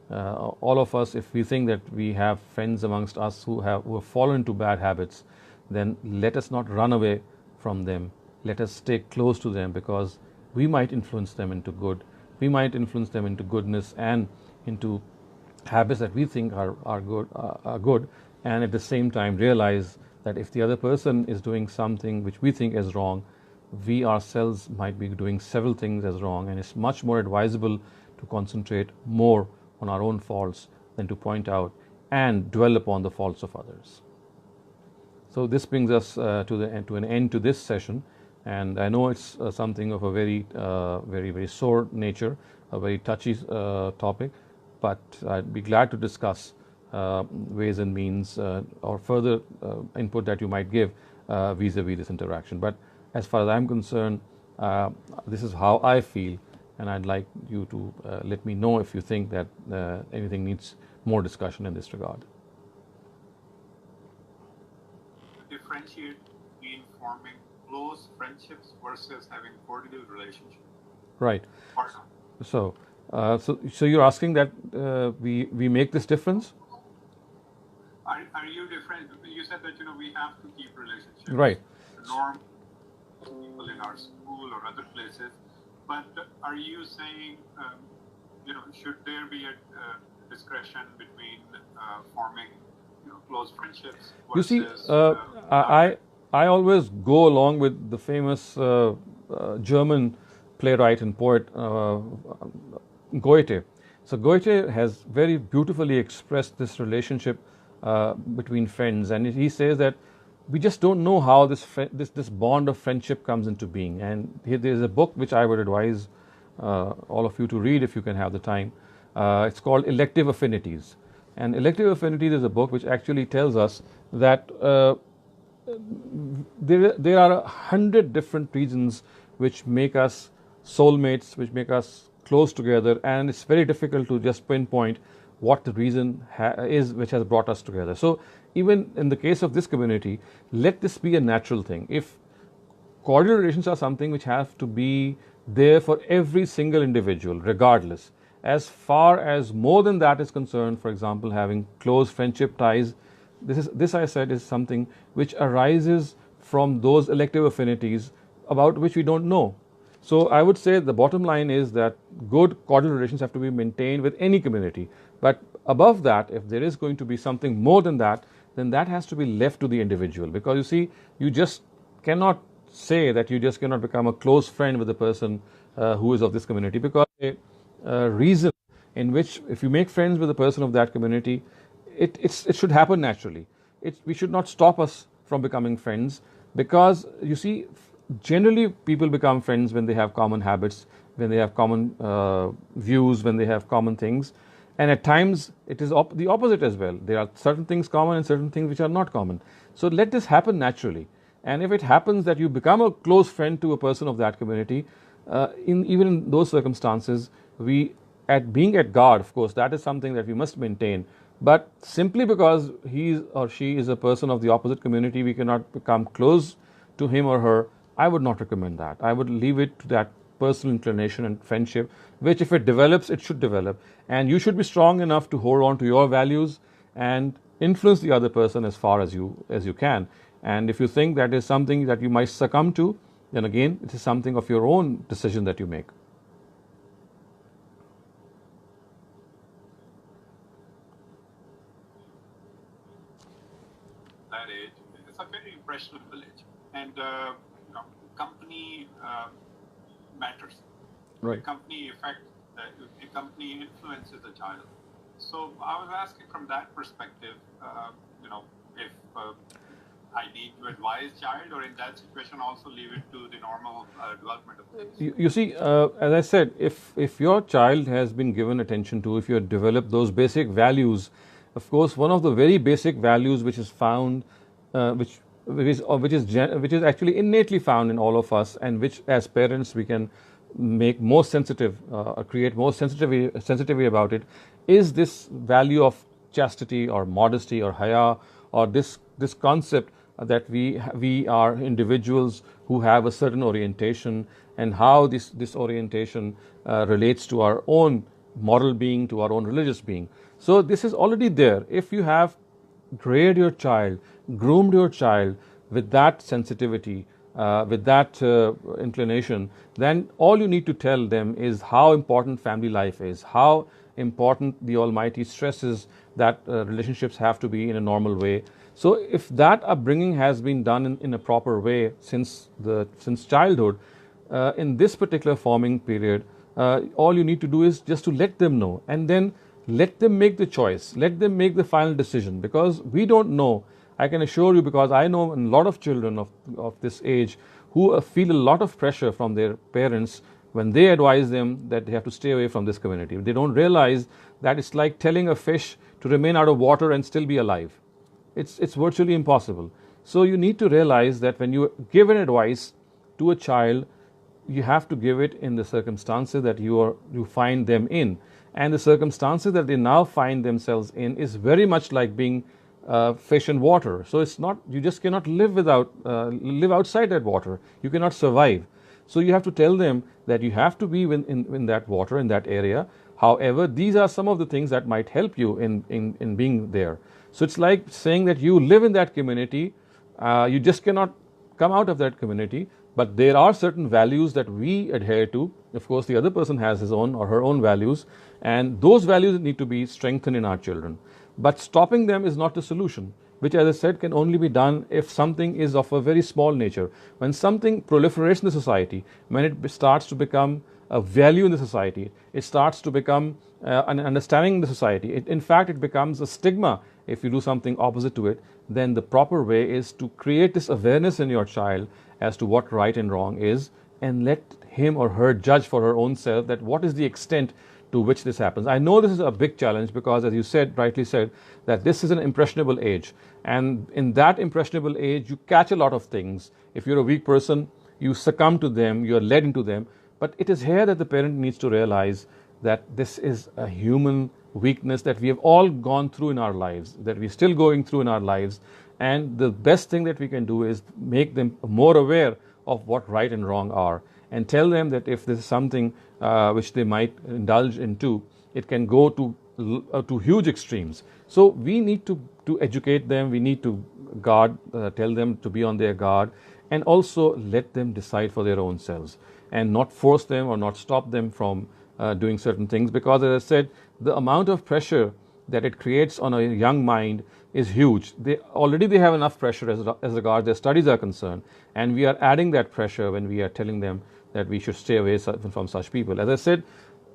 all of us, if we think that we have friends amongst us who have fallen into bad habits, then let us not run away from them. Let us stay close to them, because we might influence them into good. We might influence them into goodness and into habits that we think are good, and at the same time realize that if the other person is doing something which we think is wrong, we ourselves might be doing several things as wrong, and it's much more advisable to concentrate more on our own faults than to point out. and dwell upon the faults of others. So this brings us to an end to this session, and I know it's something of a very sore nature, a very touchy topic, but I'd be glad to discuss ways and means or further input that you might give vis-a-vis this interaction. But as far as I'm concerned, this is how I feel, and I'd like you to let me know if you think that anything needs more discussion in this regard. Differentiate between forming close friendships versus having cordial relationships. Right. So you're asking that we make this difference? Are you different? You said that we have to keep relationships. Right. Norm people in our school or other places, but are you saying should there be a discretion between forming close friendships versus, you see, I always go along with the famous German playwright and poet Goethe. So Goethe has very beautifully expressed this relationship between friends, and he says that we just don't know how this bond of friendship comes into being. And there is a book which I would advise all of you to read if you can have the time. It's called Elective Affinities. And Elective Affinities is a book which actually tells us that there are 100 different reasons which make us soulmates, which make us close together, and it's very difficult to just pinpoint what the reason is which has brought us together. So even in the case of this community, let this be a natural thing. If cordial relations are something which have to be there for every single individual, regardless, as far as more than that is concerned, for example, having close friendship ties, this I said is something which arises from those elective affinities about which we don't know. So I would say the bottom line is that good cordial relations have to be maintained with any community. But above that, if there is going to be something more than that, then that has to be left to the individual. Because you see, you just cannot say that you just cannot become a close friend with the person who is of this community, because a reason in which if you make friends with a person of that community, it should happen naturally. We should not stop us from becoming friends, because you see, generally people become friends when they have common habits, when they have common views, when they have common things. And at times it is the opposite as well. There are certain things common and certain things which are not common. So let this happen naturally. And if it happens that you become a close friend to a person of that community, even in those circumstances, being at guard, of course, that is something that we must maintain. But simply because he or she is a person of the opposite community, we cannot become close to him or her. I would not recommend that. I would leave it to that personal inclination and friendship, which if it develops, it should develop. And you should be strong enough to hold on to your values and influence the other person as far as you can. And if you think that is something that you might succumb to, then again, it is something of your own decision that you make. That age, it's a very impressionable age, and company matters. Right. Company influences a child. So I was asking from that perspective, if I need to advise child, or in that situation also leave it to the normal development of things. You see, as I said, if your child has been given attention to, if you have developed those basic values, of course, one of the very basic values which is found, which is actually innately found in all of us, and which as parents we can make more sensitive, create more sensitivity about it, is this value of chastity or modesty or haya, or this concept that we are individuals who have a certain orientation, and how this orientation relates to our own moral being, to our own religious being. So this is already there. If you have reared your child, groomed your child with that sensitivity, with that inclination, then all you need to tell them is how important family life is, how important the Almighty stresses that relationships have to be in a normal way. So if that upbringing has been done in a proper way since childhood, in this particular forming period, all you need to do is just to let them know, and then let them make the choice, let them make the final decision, because we don't know. I can assure you, because I know a lot of children of this age who feel a lot of pressure from their parents when they advise them that they have to stay away from this community. They don't realize that it's like telling a fish to remain out of water and still be alive. It's virtually impossible. So you need to realize that when you give an advice to a child, you have to give it in the circumstances that you find them in, and the circumstances that they now find themselves in is very much like being fish in water. So it's not, you just cannot live outside that water. You cannot survive. So you have to tell them that you have to be in that water, in that area. However, these are some of the things that might help you in being there. So it's like saying that you live in that community, you just cannot come out of that community, but there are certain values that we adhere to. Of course, the other person has his own or her own values, and those values need to be strengthened in our children. But stopping them is not the solution, which, as I said, can only be done if something is of a very small nature. When something proliferates in the society, when it starts to become a value in the society, it starts to become an understanding in the society. In fact, it becomes a stigma if you do something opposite to it. Then the proper way is to create this awareness in your child as to what right and wrong is, and let him or her judge for her own self that what is the extent to which this happens. I know this is a big challenge because, as you said, rightly said, that this is an impressionable age, and in that impressionable age you catch a lot of things. If you're a weak person, you succumb to them, you're led into them. But it is here that the parent needs to realize that this is a human weakness that we have all gone through in our lives, that we're still going through in our lives, and the best thing that we can do is make them more aware of what right and wrong are, and tell them that if this is something which they might indulge into, it can go to huge extremes. So we need to educate them, we need to guard, tell them to be on their guard, and also let them decide for their own selves, and not force them or not stop them from doing certain things, because, as I said, the amount of pressure that it creates on a young mind is huge. They have enough pressure as regards their studies are concerned, and we are adding that pressure when we are telling them that we should stay away from such people. As I said,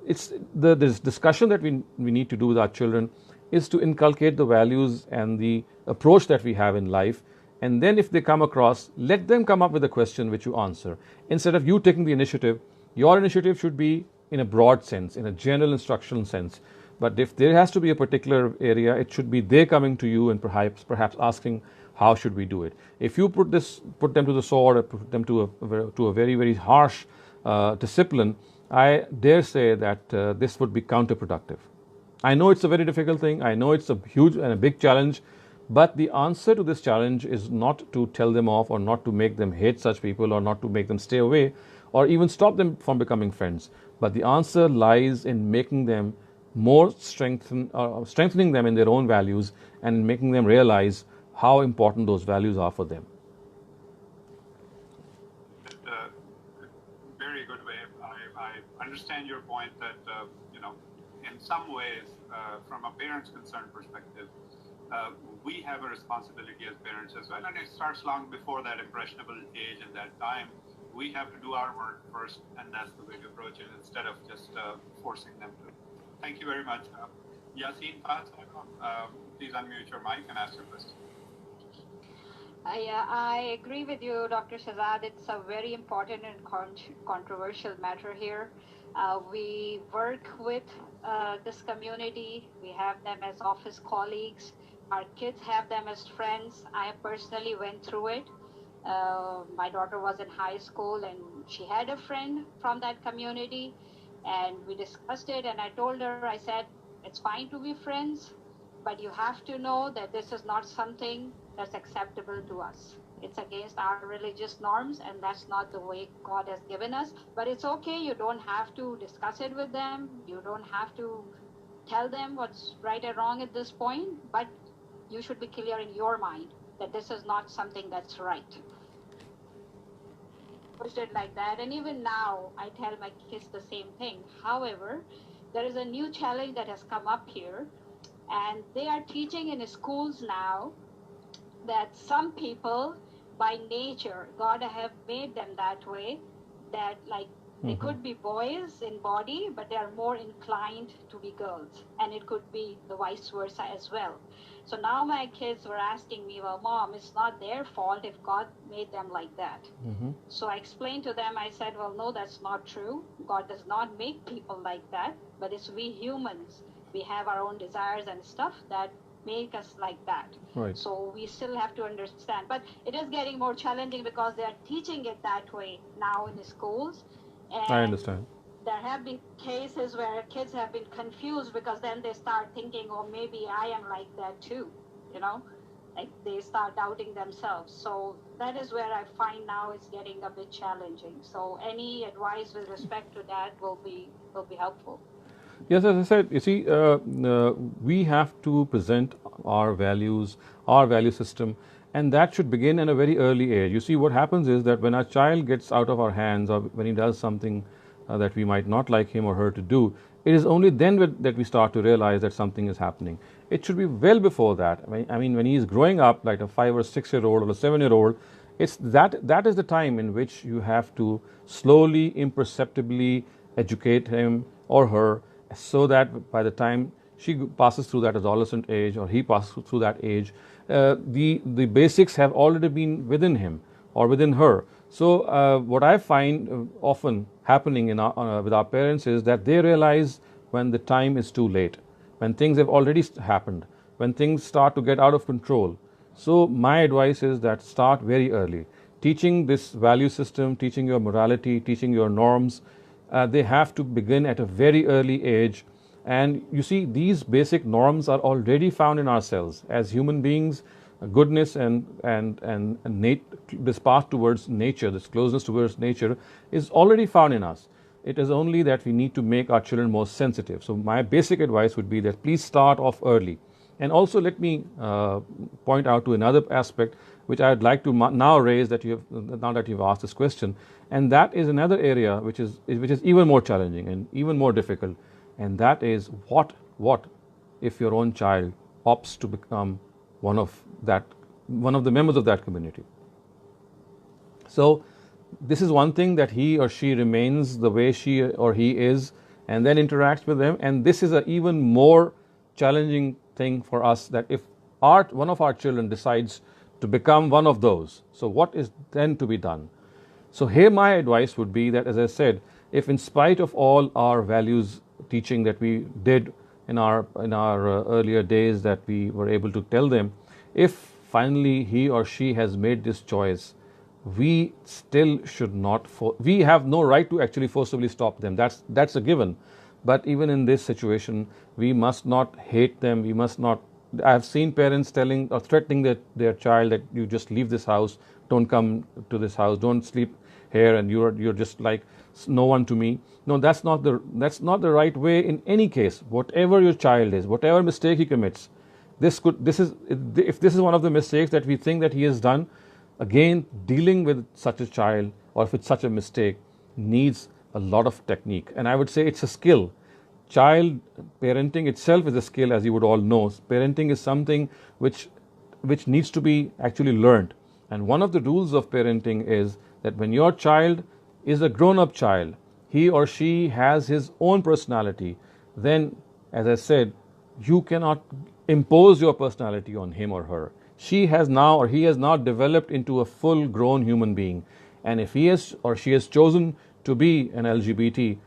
it's this discussion that we need to do with our children is to inculcate the values and the approach that we have in life. And then if they come across, let them come up with a question which you answer. Instead of you taking the initiative, your initiative should be in a broad sense, in a general instructional sense. But if there has to be a particular area, it should be they coming to you and perhaps asking, how should we do it? If you put them to the sword, or put them to a very, very harsh discipline, I dare say that this would be counterproductive. I know it's a very difficult thing. I know it's a huge and a big challenge. But the answer to this challenge is not to tell them off, or not to make them hate such people, or not to make them stay away, or even stop them from becoming friends. But the answer lies in making them more strengthening them in their own values, and making them realize how important those values are for them. Very good way. I understand your point that in some ways, from a parent's concerned perspective, we have a responsibility as parents as well, and it starts long before that impressionable age and that time. We have to do our work first, and that's the way to approach it, instead of just forcing them to. Thank you very much. Yasin, please unmute your mic and ask your question. I agree with you, Dr. Shehzad. It's a very important and controversial matter here. We work with this community. We have them as office colleagues. Our kids have them as friends. I personally went through it. My daughter was in high school, and she had a friend from that community, and we discussed it, and I told her, I said, it's fine to be friends, but you have to know that this is not something that's acceptable to us. It's against our religious norms, and that's not the way God has given us. But it's okay. You don't have to discuss it with them. You don't have to tell them what's right or wrong at this point, but you should be clear in your mind that this is not something that's right. Pushed it like that, and even now I tell my kids the same thing. However, there is a new challenge that has come up here, and they are teaching in schools now that some people, by nature, God have made them that way, that like They could be boys in body, but they are more inclined to be girls. And it could be the vice versa as well. So now my kids were asking me, well, Mom, it's not their fault if God made them like that. So I explained to them, I said, well, no, that's not true. God does not make people like that, but it's we humans. We have our own desires and stuff that make us like that. Right. So we still have to understand. But it is getting more challenging because they are teaching it that way now in the schools. And I understand. There have been cases where kids have been confused because then they start thinking, oh, maybe I am like that too, you know, like they start doubting themselves. So that is where I find now it's getting a bit challenging. So any advice with respect to that will be helpful. Yes, as I said, you see, we have to present our values, our value system, and that should begin at a very early age. You see, what happens is that when a child gets out of our hands or when he does something that we might not like him or her to do, it is only then that we start to realize that something is happening. It should be well before that. I mean, when he is growing up, like a 5 or 6 year old or a 7-year-old, it's that is the time in which you have to slowly, imperceptibly educate him or her, so that by the time she passes through that adolescent age or he passes through that age, the basics have already been within him or within her. So what I find often happening with our parents is that they realize when the time is too late, when things have already happened, when things start to get out of control. So my advice is that start very early. Teaching this value system, teaching your morality, teaching your norms, they have to begin at a very early age. And you see, these basic norms are already found in ourselves as human beings. Goodness and this path towards nature, this closeness towards nature, is already found in us. It is only that we need to make our children more sensitive. So my basic advice would be that please start off early. And also let me point out to another aspect which I would like to now raise now that you've asked this question, and that is another area which is even more challenging and even more difficult, and that is what if your own child opts to become one of the members of that community. So this is one thing, that he or she remains the way she or he is and then interacts with them, and this is an even more challenging thing for us, that if one of our children decides to become one of those, so what is then to be done? So here my advice would be that, as I said, if in spite of all our values teaching that we did in our earlier days, that we were able to tell them, if finally he or she has made this choice, we still should not, we have no right to actually forcibly stop them. That's a given. But even in this situation, we must not hate them. We must not. I have seen parents telling or threatening their child that you just leave this house, don't come to this house, don't sleep here, and you're just like no one to me. No, that's not the right way in any case. Whatever your child is, whatever mistake he commits, if this is one of the mistakes that we think that he has done, again, dealing with such a child or with such a mistake needs a lot of technique. And I would say it's a skill. Child parenting itself is a skill, as you would all know. Parenting is something which needs to be actually learned. And one of the rules of parenting is that when your child is a grown-up child, he or she has his own personality, then, as I said, you cannot impose your personality on him or her. She has now or he has now developed into a full-grown human being. And if he has or she has chosen to be an LGBT,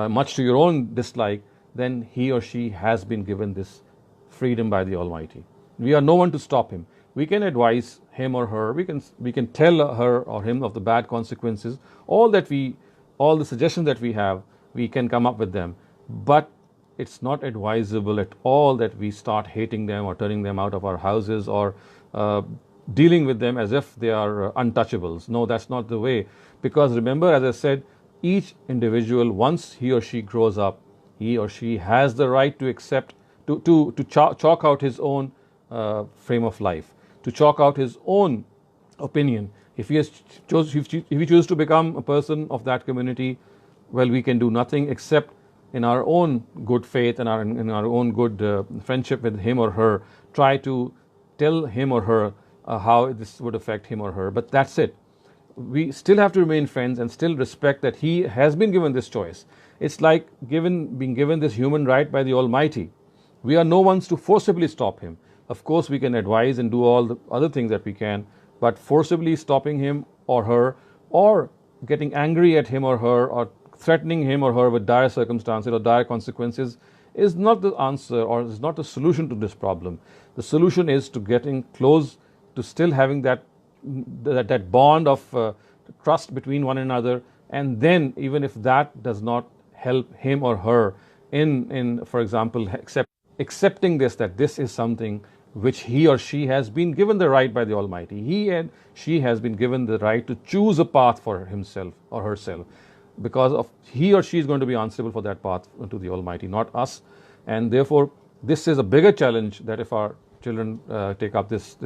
much to your own dislike, then he or she has been given this freedom by the Almighty. We are no one to stop him. We can advise him or her. We can tell her or him of the bad consequences. All the suggestions that we have, we can come up with them. But it's not advisable at all that we start hating them or turning them out of our houses or dealing with them as if they are untouchables. No, that's not the way. Because remember, as I said, each individual, once he or she grows up, he or she has the right to accept, to chalk out his own frame of life, to chalk out his own opinion. If he chooses to become a person of that community, well, we can do nothing except in our own good faith and in our own good friendship with him or her, try to tell him or her how this would affect him or her. But that's it. we still have to remain friends and still respect that he has been given this choice. It's like being given this human right by the Almighty. We are no ones to forcibly stop him. Of course, we can advise and do all the other things that we can, but forcibly stopping him or her, or getting angry at him or her, or threatening him or her with dire circumstances or dire consequences is not the answer or is not the solution to this problem. The solution is to getting close, to still having that bond of trust between one another, and then even if that does not help him or her in for example, accepting this, that this is something which he or she has been given the right by the Almighty. He and she has been given the right to choose a path for himself or herself, because of he or she is going to be answerable for that path to the Almighty, not us. And therefore, this is a bigger challenge, that if our children take up this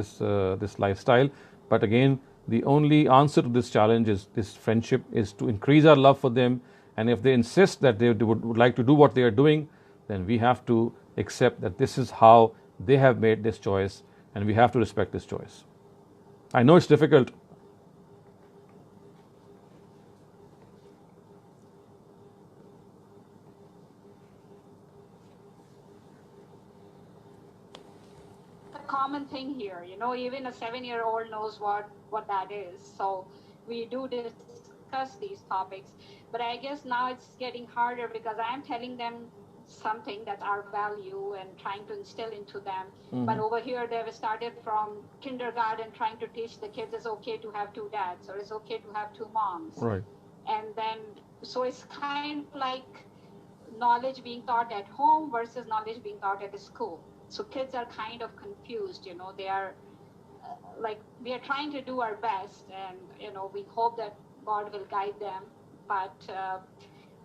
lifestyle. But again, the only answer to this challenge is this friendship, is to increase our love for them. And if they insist that they would like to do what they are doing, then we have to accept that this is how they have made this choice, and we have to respect this choice. I know it's difficult. Common thing here, even a 7-year-old knows what that is. So we do discuss these topics, but I guess now it's getting harder because I'm telling them something that's our value and trying to instill into them. But over here they've started from kindergarten trying to teach the kids it's okay to have 2 dads, or it's okay to have 2 moms. Right. And then so it's kind of like knowledge being taught at home versus knowledge being taught at the school. So kids are kind of confused, they are like, we are trying to do our best, and we hope that God will guide them. But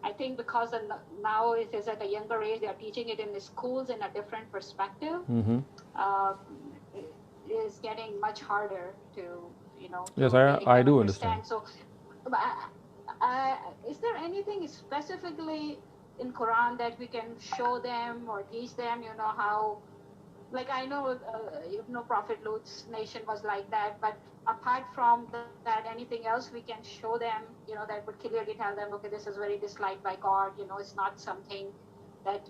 I think because now it is at a younger age, they are teaching it in the schools in a different perspective. It is getting much harder to Yes, I do understand. So is there anything specifically in Quran that we can show them or teach them, how, like I know, Prophet Lut's nation was like that, but apart from that, anything else we can show them, that would clearly tell them, okay, this is very disliked by God, it's not something that,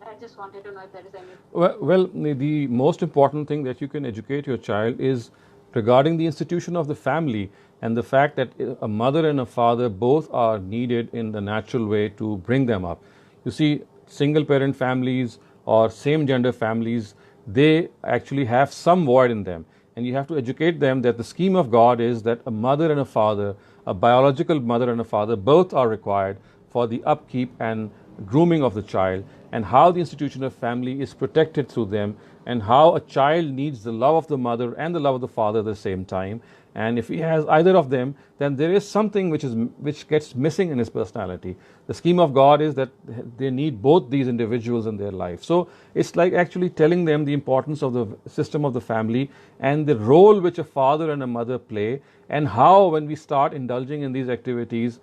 I just wanted to know if there is any. Well, the most important thing that you can educate your child is regarding the institution of the family, and the fact that a mother and a father both are needed in the natural way to bring them up. You see, single parent families or same gender families, they actually have some void in them, and you have to educate them that the scheme of God is that a mother and a father, a biological mother and a father, both are required for the upkeep and grooming of the child, and how the institution of family is protected through them, and how a child needs the love of the mother and the love of the father at the same time. And if he has either of them, then there is something which gets missing in his personality. The scheme of God is that they need both these individuals in their life. So it's like actually telling them the importance of the system of the family and the role which a father and a mother play, and how when we start indulging in these activities,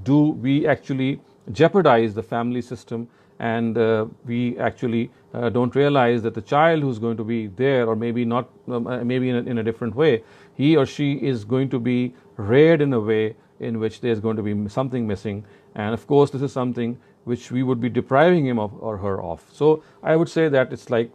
do we actually jeopardize the family system, and we actually don't realize that the child who's going to be there, or maybe not, maybe in a different way, he or she is going to be reared in a way in which there's going to be something missing. And of course, this is something which we would be depriving him of or her of. So I would say that it's like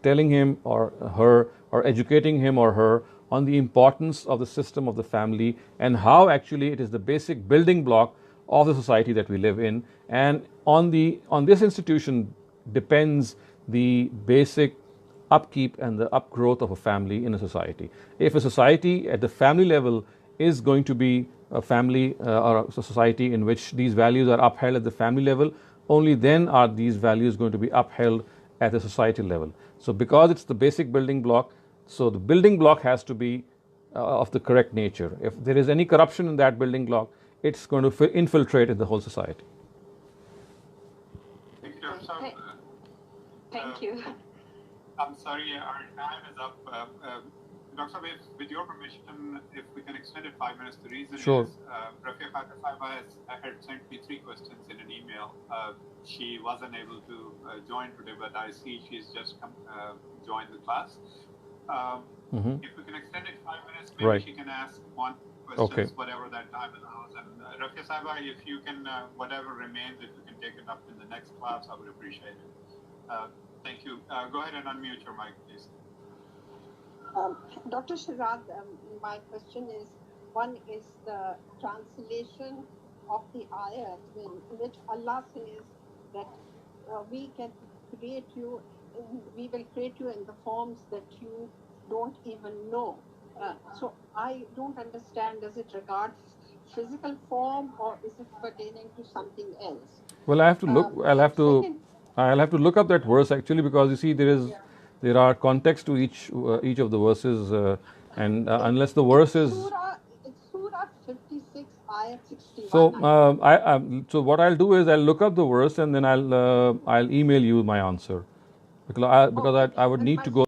telling him or her, or educating him or her on the importance of the system of the family, and how actually it is the basic building block of the society that we live in. And on this institution depends the basic upkeep and the upgrowth of a family in a society. If a society at the family level is going to be a family or a society in which these values are upheld at the family level, only then are these values going to be upheld at the society level. So because it's the basic building block, so the building block has to be of the correct nature. If there is any corruption in that building block, it's going to infiltrate in the whole society. Thank you, Dr. Saab. Thank you. I'm sorry, our time is up. Dr. Saab, with your permission, if we can extend it 5 minutes, the reason Sure. is Rafia Khatib had sent me 3 questions in an email. She wasn't able to join today, but I see she's just joined the class. If we can extend it 5 minutes, maybe she can ask one question, whatever that time allows. And Rakia Sahaba, if you can, whatever remains, if you can take it up in the next class, I would appreciate it. Thank you. Go ahead and unmute your mic, please. Dr. Shehzad, my question is, one is the translation of the ayat in which Allah says that we will create you in the forms that you don't even know. So I don't understand, does it regard physical form or is it pertaining to something else? Well, I have to look. I'll have to look up that verse actually, because you see there are contexts to each of the verses, and unless the verse is Surah 56, ayat 61. So so what I'll do is I'll look up the verse and then I'll email you my answer, because I would need to go